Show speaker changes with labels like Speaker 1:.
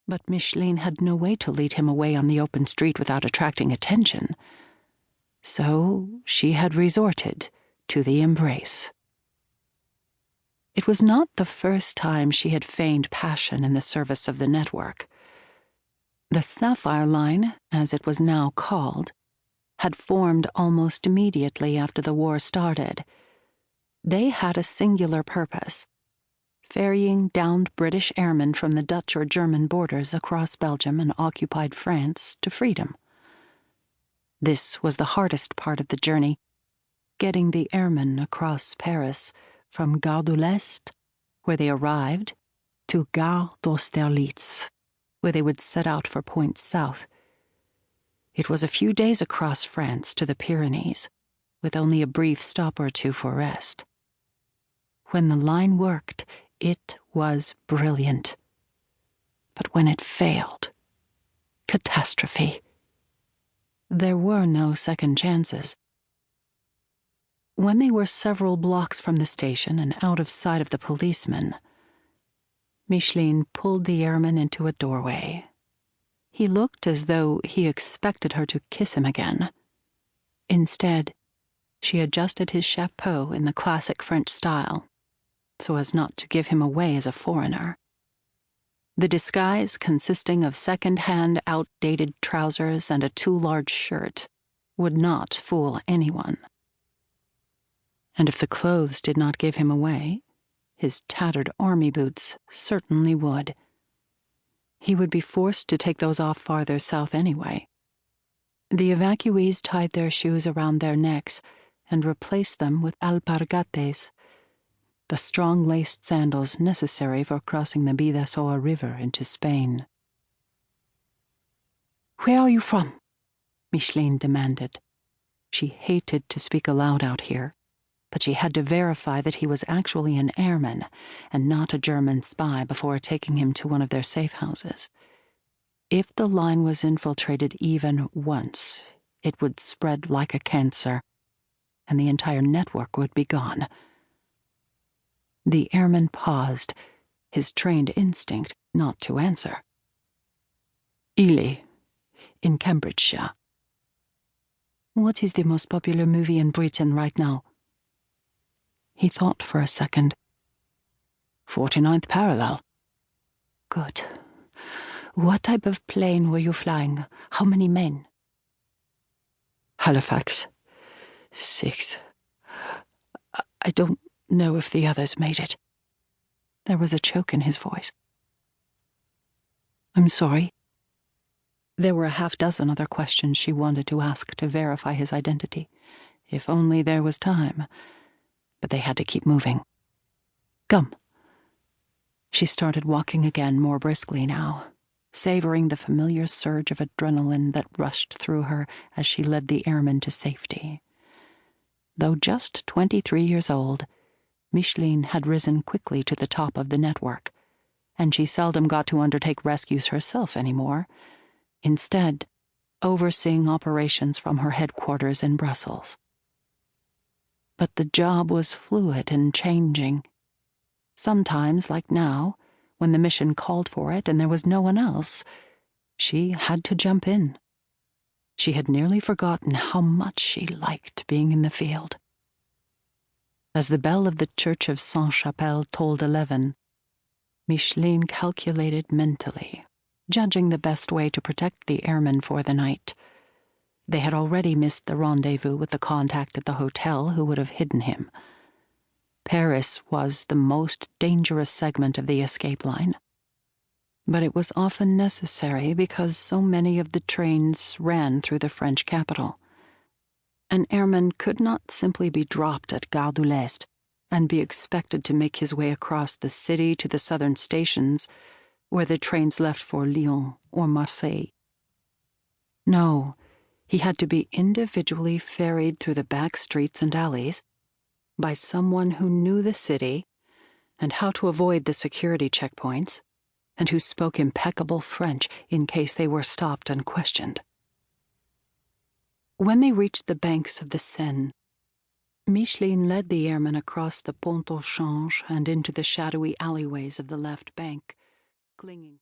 Speaker 1: But Micheline had no way to lead him away on the open street without attracting attention. So she had resorted to the embrace. It was not the first time she had feigned passion in the service of the network. The Sapphire Line, as it was now called, had formed almost immediately after the war started. They had a singular purpose: ferrying downed British airmen from the Dutch or German borders across Belgium and occupied France to freedom. This was the hardest part of the journey, getting the airmen across Paris from Gare de l'Est, where they arrived, to Gare d'Austerlitz, where they would set out for points south. It was a few days across France to the Pyrenees, with only a brief stop or two for rest. When the line worked, it was brilliant. But when it failed, catastrophe. There were no second chances. When they were several blocks from the station and out of sight of the policemen, Micheline pulled the airman into a doorway. He looked as though he expected her to kiss him again. Instead, she adjusted his chapeau in the classic French style, so as not to give him away as a foreigner. The disguise, consisting of second-hand, outdated trousers and a too-large shirt, would not fool anyone. And if the clothes did not give him away, his tattered army boots certainly would. He would be forced to take those off farther south anyway. The evacuees tied their shoes around their necks and replaced them with alpargates, the strong-laced sandals necessary for crossing the Bidasoa River into Spain. "Where are you from?" Micheline demanded. She hated to speak aloud out here, but she had to verify that he was actually an airman and not a German spy before taking him to one of their safe houses. If the line was infiltrated even once, it would spread like a cancer, and the entire network would be gone. The airman paused, his trained instinct not to answer. "Ely, in Cambridgeshire." "What is the most popular movie in Britain right now?" He thought for a second. 49th Parallel. "Good. What type of plane were you flying? How many men?" "Halifax. 6. I don't know if the others made it." There was a choke in his voice. "I'm sorry." There were a half-dozen other questions she wanted to ask to verify his identity, if only there was time. But they had to keep moving. "Come." She started walking again, more briskly now, savoring the familiar surge of adrenaline that rushed through her as she led the airmen to safety. Though just 23 years old, Micheline had risen quickly to the top of the network, and she seldom got to undertake rescues herself anymore, instead overseeing operations from her headquarters in Brussels. But the job was fluid and changing. Sometimes, like now, when the mission called for it and there was no one else, she had to jump in. She had nearly forgotten how much she liked being in the field. As the bell of the church of Sainte-Chapelle tolled 11, Micheline calculated mentally, judging the best way to protect the airmen for the night. They had already missed the rendezvous with the contact at the hotel who would have hidden him. Paris was the most dangerous segment of the escape line. But it was often necessary because so many of the trains ran through the French capital. An airman could not simply be dropped at Gare de l'Est and be expected to make his way across the city to the southern stations where the trains left for Lyon or Marseille. No, he had to be individually ferried through the back streets and alleys by someone who knew the city and how to avoid the security checkpoints, and who spoke impeccable French in case they were stopped and questioned. When they reached the banks of the Seine, Micheline led the airmen across the Pont au Change and into the shadowy alleyways of the left bank, clinging